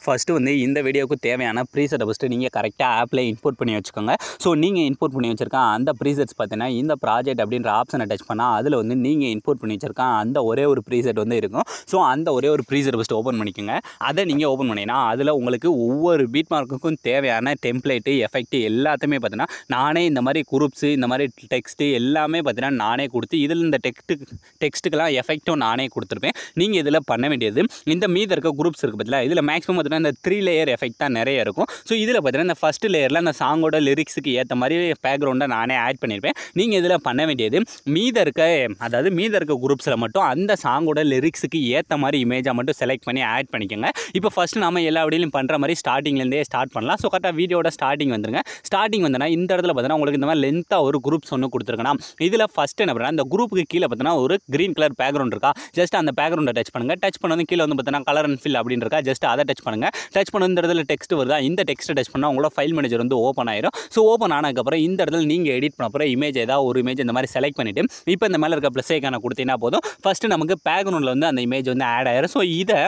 First வந்து இந்த வீடியோவுக்கு தேவையான ப்ரீசெட்டை ஃபஸ்ட்டு நீங்கள் கரெக்டாக ஆப்பில் இம்போர்ட் பண்ணி வச்சுக்கோங்க. ஸோ நீங்கள் இம்போர்ட் பண்ணி வச்சுருக்க அந்த ப்ரீசெட்ஸ் பார்த்தீங்கன்னா இந்த ப்ராஜெக்ட் அப்படின்ற ஆப்ஷனை டச் பண்ணால் அதில் வந்து நீங்கள் இம்போர்ட் பண்ணி வச்சுருக்க அந்த ஒரே ஒரு ப்ரீசெட் வந்து இருக்கும். ஸோ அந்த ஒரே ஒரு ப்ரீசெட் ஃபஸ்ட்டு ஓப்பன் பண்ணிக்கோங்க. அதை நீங்கள் ஓப்பன் பண்ணிங்கன்னா அதில் உங்களுக்கு ஒவ்வொரு பீட் மார்க்குக்கும் தேவையான டெம்ப்ளேட்டு எஃபெக்ட்டு எல்லாத்தையுமே பார்த்தீங்கன்னா நானே இந்த மாதிரி குரூப்ஸு இந்த மாதிரி டெக்ஸ்ட்டு எல்லாமே பார்த்தீங்கன்னா நானே கொடுத்து இதில் இந்த டெக்ஸ்ட்டுக்கெல்லாம் எஃபெக்ட்டும் நானே கொடுத்துருப்பேன். நீங்கள் இதில் பண்ண வேண்டியது இந்த மீதி இருக்க குரூப்ஸ் இருக்குது பார்த்தீங்களா, இதில் மேக்ஸிமம் பார்த்தீங்கன்னா இந்த 3 லேயர் எஃபெக்ட் தான் நிறைய இருக்கும். ஸோ இதில் பார்த்தீங்கன்னா இந்த ஃபஸ்ட் லேயரில் அந்த சாங்கோட லிரிக்ஸுக்கு ஏற்ற மாதிரி பேக்ரவுண்டை நானே ஆட் பண்ணியிருப்பேன். நீங்கள் இதில் பண்ண வேண்டியது மீத இருக்க குரூப்ஸில் மட்டும் அந்த சாங்கோட லிரிக்ஸுக்கு ஏற்ற மாதிரி இமேஜாக மட்டும் செலக்ட் பண்ணி ஆட் பண்ணிக்கோங்க. இப்போ ஃபஸ்ட்டு நம்ம எல்லா வீடியோலையும் பண்ணுற மாதிரி ஸ்டார்டிங்லேருந்தே ஸ்டார்ட் பண்ணலாம். ஸோ கரெக்டாக வீடியோட ஸ்டார்டிங் வந்துருங்க. ஸ்டார்டிங் வந்தனா இந்த இடத்துல பார்த்தீங்கன்னா உங்களுக்கு இந்த மாதிரி லென்த்தாக ஒரு குரூப்ஸ் ஒன்று கொடுத்துருக்கணும். இதில் ஃபஸ்ட்டு என்ன பண்ணுறேன், அந்த குரூப்புக்கு கீழே பார்த்தீங்கன்னா ஒரு க்ரீன் கலர் பேக்ரவுண்ட் இருக்கா, ஜஸ்ட் அந்த பேக்ரவுண்டை டச் பண்ணுங்கள். டச் பண்ணது கீழே வந்து பார்த்தீங்கன்னா கலர் அண்ட் ஃபில் அப்படின்னு இருக்கா, ஜஸ்ட் அதை டச் பண்ணுங்கள். டச் பண்ண இந்த இடத்துல டெக்ஸ்ட் வருதா, இந்த டெக்ஸ்ட்டை டச் பண்ணால் உங்களோட ஃபைல் மேனேஜர் வந்து ஓப்பன் ஆயிரும். ஸோ ஓப்பன் ஆனதுக்கப்புறம் இந்த இடத்துல நீங்கள் எடிட் பண்ண அப்புறம் இமேஜ் ஏதாவது ஒரு இமேஜ் இந்த மாதிரி செலக்ட் பண்ணிவிட்டு இப்போ இந்த மேலே இருக்க ப்ளஸ் ஐக்கானை கொடுத்தீங்கன்னா போதும், ஃபஸ்ட்டு நமக்கு பேக்ரவுண்டில் வந்து அந்த இமேஜ் வந்து ஆட் ஆயிரும். ஸோ இதை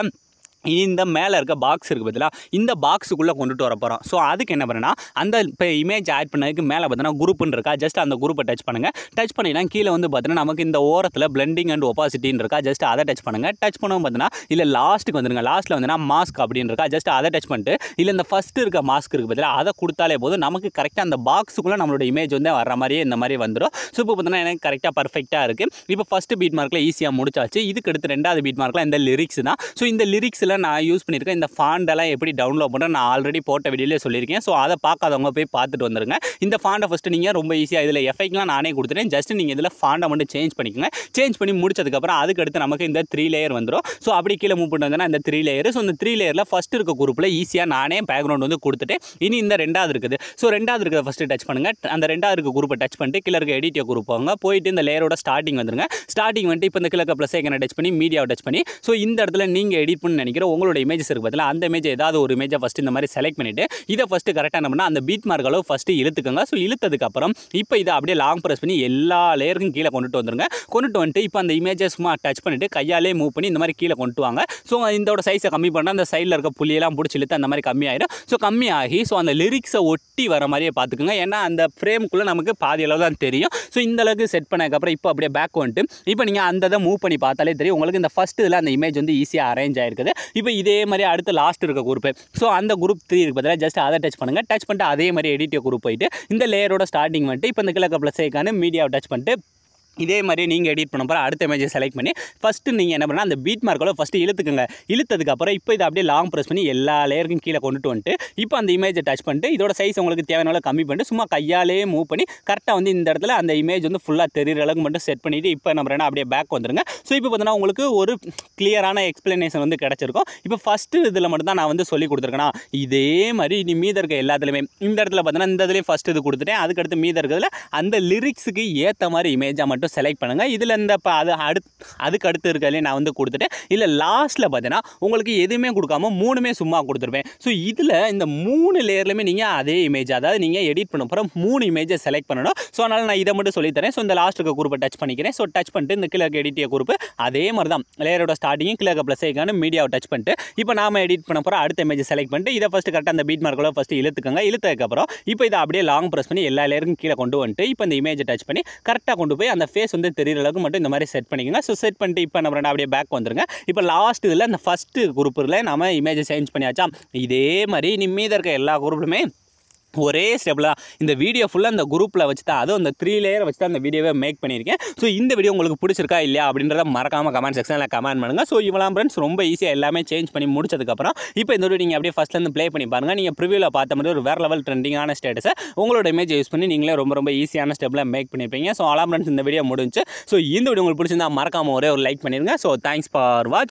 இந்த மேலே இருக்க பாக்ஸ் இருக்குது பார்த்தீங்களா, இந்த பாக்ஸுக்குள்ளே கொண்டுட்டு வர போகிறோம். ஸோ அதுக்கு என்ன பண்ணுன்னா அந்த இப்போ இமேஜ் ஆட் பண்ணதுக்கு மேலே பார்த்தீங்கன்னா குரூப்புன்னு இருக்கா, ஜஸ்ட் அந்த குரூப்பை டச் பண்ணுங்கள். டச் பண்ணிங்கன்னா கீழே வந்து பார்த்தீங்கன்னா நமக்கு இந்த ஓரத்தில் பிளெண்டிங் அண்ட் ஒப்பாசிட்டின்னு இருக்கா, ஜஸ்ட் அதை டச் பண்ணுங்கள். டச் பண்ணவும் பார்த்தீங்கன்னா இல்லை லாஸ்ட்டுக்கு வந்துருங்க. லாஸ்ட்டில் வந்துன்னா மாஸ்க் அப்படின்னு இருக்கா, ஜஸ்ட் அதை டச் பண்ணிட்டு இல்லை இந்த ஃபஸ்ட்டு இருக்க மாஸ்க் இருக்குது பார்த்தீங்களா, அதை கொடுத்தாலே போதும் நமக்கு கரெக்டாக அந்த பாக்ஸுக்குள்ளே நம்மளோட இமேஜ் வந்து வர மாதிரியே இந்த மாதிரி வந்துடும். ஸோ இப்போ பார்த்தீங்கன்னா எனக்கு கரெக்டாக பர்ஃபெக்டாக இருக்குது. இப்போ ஃபஸ்ட்டு பீட் மார்க்கில் ஈஸியாக முடிச்சாச்சு. இதுக்கு அடுத்து ரெண்டாவது பீட் மார்க்கில் இந்த லிரிக்ஸ் தான். ஸோ இந்த லிரிக்ஸில் நான் யூஸ் பண்ணியிருக்கேன் இந்த ஃபாண்டெல்லாம் எப்படி டவுன்லோட் பண்ணுறேன் நான் ஆல்ரெடி போட்ட வீடியோலேயே சொல்லியிருக்கேன். ஸோ அதை பார்க்காதவங்க போய் பார்த்துட்டு வந்துருங்க. இந்த ஃபாண்டை ஃபஸ்ட்டு நீங்கள் ரொம்ப ஈஸியாக இதில் எஃபெக்ட்லாம் நானே கொடுத்துட்டேன். ஜஸ்ட் நீங்கள் இதில் ஃபாண்டை மட்டும் சேஞ்ச் பண்ணிக்கோங்க. சேஞ்ச் பண்ணி முடிச்சதுக்கப்புறம் அதுக்கடுத்து நமக்கு இந்த 3 லேயர் வந்துடும். ஸோ அப்படி கீழே மூவ் பண்ணி வந்தோன்னா இந்த 3 லேயர். ஸோ இந்த 3 லேயரில் ஃபஸ்ட்டு இருக்க குரூப்பில் ஈஸியாக நானே பேக்ரவுண்ட் வந்து கொடுத்துட்டு இனி இந்த ரெண்டாவது இருக்குது. ஸோ ரெண்டாவது இருக்கிறத ஃபஸ்ட்டு டச் பண்ணுங்கள். அந்த ரெண்டாவது இருக்க குரூப்பை டச் பண்ணிட்டு கீழே இருக்க எடிட்டியோ குரூப் போங்க. போயிட்டு இந்த லேயரோட ஸ்டார்டிங் வந்துருங்க. ஸ்டார்டிங் வந்துட்டு இப்போ இந்த கீழே இருக்க ப்ளஸ் ஐக்கனை டச் பண்ணி மீடியாவை டச் பண்ணி ஸோ இந்த இடத்துல நீங்கள் எடிட் பண்ணி நினைக்கிற உங்களோட இமேஜஸ் இருக்குது பார்த்தீங்களா, அந்த இமேஜ் ஏதாவது ஒரு இமேஜை ஃபஸ்ட்டு இந்த மாதிரி செலக்ட் பண்ணிவிட்டு இதை ஃபஸ்ட்டு கரெக்டாக என்ன பண்ணால் அந்த பீட் மார்க் அளவு ஃபஸ்ட்டு இழுத்துக்கோங்க. ஸோ இழுத்ததுக்கப்புறம் இப்போ இதை அப்படியே லாங் ப்ரெஸ் பண்ணி எல்லா லேயருக்கும் கீழே கொண்டுட்டு வந்துருங்க. கொண்டுட்டு வந்துட்டு இப்போ அந்த இமேஜை சும்மா டச் பண்ணிவிட்டு கையாலே மூவ் பண்ணி இந்த மாதிரி கீழே கொண்டு வாங்க. ஸோ இதோட சைஸை கம்மி பண்ணால் அந்த சைடில் இருக்க புள்ளியெல்லாம் பிடிச்சி இழுத்து அந்த மாதிரி கம்மியாயிடும். ஸோ கம்மியாகி ஸோ அந்த லிரிக்ஸை ஒட்டி வர மாதிரியே பார்த்துக்குங்க. ஏன்னா அந்த ஃப்ரேமுக்குள்ளே நமக்கு பாதி அளவு தான் தெரியும். ஸோ இந்த அளவுக்கு செட் பண்ணதுக்கப்புறம் இப்போ அப்படியே பேக் வந்துட்டு இப்போ நீங்கள் அந்த இதை மூவ் பண்ணி பார்த்தாலே தெரியும் உங்களுக்கு இந்த ஃபஸ்ட் இதில் அந்த இமேஜ் வந்து ஈஸியாக அரேஞ்ச் ஆயிருக்குது. இப்போ இதே மாதிரி அடுத்து லாஸ்ட் இருக்க குரூப். ஸோ அந்த குரூப் 3 இருக்கு பார்த்தா ஜஸ்ட் அதை டச் பண்ணுங்கள். டச் பண்ணிட்டு அதே மாதிரி எடிட்டியோ குரூப் போயிட்டு இந்த லேயரோட ஸ்டார்டிங் வந்துட்டு இப்போ இந்த கிழக்கு ப்ளஸ் ஐக்கான மீடியாவை டச் பண்ணிட்டு இதே மாதிரி நீங்கள் எடிட் பண்ண போகிற அடுத்த இமேஜை செலக்ட் பண்ணி ஃபஸ்ட்டு நீங்கள் என்ன பண்ணால் அந்த பீட் மார்க்கோட ஃபஸ்ட்டு இழுத்துக்குங்க. இழுத்ததுக்கப்புறம் இப்போ இதை அப்படியே லாங் ப்ரெஸ் பண்ணி எல்லா லேயருக்கும் கீழே கொண்டுட்டு வந்துட்டு இப்போ அந்த இமேஜை டச் பண்ணிட்டு இதோட சைஸ் உங்களுக்கு தேவையான கம்மி பண்ணிட்டு சும்மா கையாலே மூவ் பண்ணி கரெக்டாக வந்து இந்த இடத்துல அந்த இமேஜ் வந்து ஃபுல்லாக தெரிகிற அளவுக்கு மட்டும் செட் பண்ணிவிட்டு இப்போ நம்ம ரெண்டா அப்படியே பேக் வந்துருங்க. ஸோ இப்போ பார்த்தீங்கன்னா உங்களுக்கு ஒரு கிளியரான எக்ஸ்ப்ளனேஷன் வந்து கிடச்சிருக்கும். இப்போ ஃபஸ்ட்டு இதில் மட்டும் தான் நான் வந்து சொல்லி கொடுத்துருக்கேன்னா இதே மாதிரி நீ மீத இருக்க எல்லாத்துலேயுமே இந்த இடத்துல பார்த்தீங்கன்னா இந்த இதுலேயே ஃபஸ்ட்டு இது கொடுத்துட்டேன். அதுக்கடுத்து மீத இருக்கிறதுல அந்த லிரிக்ஸுக்கு ஏற்ற மாதிரி இமேஜாக மட்டும் செலக்ட் பண்ணுங்கள். இதில் இந்த அதுக்கு அடுத்து இருக்கிறதுலே நான் வந்து கொடுத்துட்டேன். இல்லை லாஸ்ட்டில் பார்த்தீங்கன்னா உங்களுக்கு எதுவுமே கொடுக்காம 3மே சும்மா கொடுத்துருப்பேன். ஸோ இதில் இந்த 3 லேயர்லையுமே நீங்கள் அதே இமேஜ் அதாவது நீங்கள் எடிட் பண்ண போகிற 3 இமேஜை செலக்ட் பண்ணணும். ஸோ அதனால் நான் இதை மட்டும் சொல்லித்தரேன். ஸோ இந்த லாஸ்ட் இருக்க குரூப்பை டச் பண்ணிக்கிறேன். ஸோ டச் பண்ணிட்டு இந்த கீழே எடிட்டிய குரூப் அதே மாதிரி தான் லேயரோட ஸ்டார்டிங் கீழே ப்ளஸ் ஐக்கான மீடியாவை டச் பண்ணிட்டு இப்போ நாம எடிட் பண்ண போகிற அடுத்த இமேஜை செலக்ட் பண்ணிட்டு இதை ஃபஸ்ட்டு கரெக்டாக அந்த பீட் மார்க்கில் ஃபஸ்ட்டு இழுத்துக்கோங்க. இழுத்ததுக்கப்புறம் இப்போ இதை அப்படியே லாங் ப்ரெஸ் பண்ணி எல்லா லேயருக்கும் கீழே கொண்டு வந்துட்டு இப்போ இந்த இமேஜை டச் பண்ணி கரெக்டாக கொண்டு போய் அந்த ஃபேஸ் வந்து தெரிகிற அளவுக்கு மட்டும் இந்த மாதிரி செட் பண்ணிக்கோங்க. ஸோ செட் பண்ணிட்டு இப்போ நம்ம அப்படியே பேக் வந்துருங்க. இப்போ லாஸ்ட் இதில் இந்த ஃபஸ்ட்டு குரூப்பில் நம்ம இமேஜை சேஞ்ச் பண்ணியாச்சா, இதே மாதிரி மீத இருக்க எல்லா குரூப்லுமே ஒரே ஸ்டெப்பில் இந்த வீடியோ ஃபுல்லாக அந்த குரூப்பில் வச்சு தான் அதுவும் அந்த 3 லேயரை வச்சு தான் அந்த வீடியோவை மேக் பண்ணியிருக்கேன். ஸோ இந்த வீடியோ உங்களுக்கு பிடிச்சிருக்கா இல்லையா அப்படின்றத மறக்காமல் கமெண்ட் செக்ஷனில் கமெண்ட் பண்ணுங்கள். ஸோ இவ்வளோ ஃப்ரெண்ட்ஸ் ரொம்ப ஈஸியாக எல்லாமே சேஞ்ச் பண்ணி முடிச்சதுக்கப்புறம் இப்போ இந்த வீடியோ நீங்கள் அப்படியே ஃபஸ்ட்லேருந்து ப்ளே பண்ணி பாருங்கள். நீங்கள் ப்ரிவியூவில் பார்த்த மாதிரி ஒரு வேறு லெவல் ட்ரெண்டிங்கான ஸ்டேட்டஸை உங்களோட இமேஜ் யூஸ் பண்ணி நீங்களே ரொம்ப ஈஸியான ஸ்டெப்பில் மேக் பண்ணியிருப்பீங்க. ஸோ அவ்வளோ ஃப்ரெண்ட்ஸ் இந்த வீடியோ முடிஞ்சு. ஸோ இந்த வீடியோ உங்களுக்கு பிடிச்சிருந்தா மறக்காமல் ஒரே ஒரு லைக் பண்ணிடுங்க. So thanks for watch.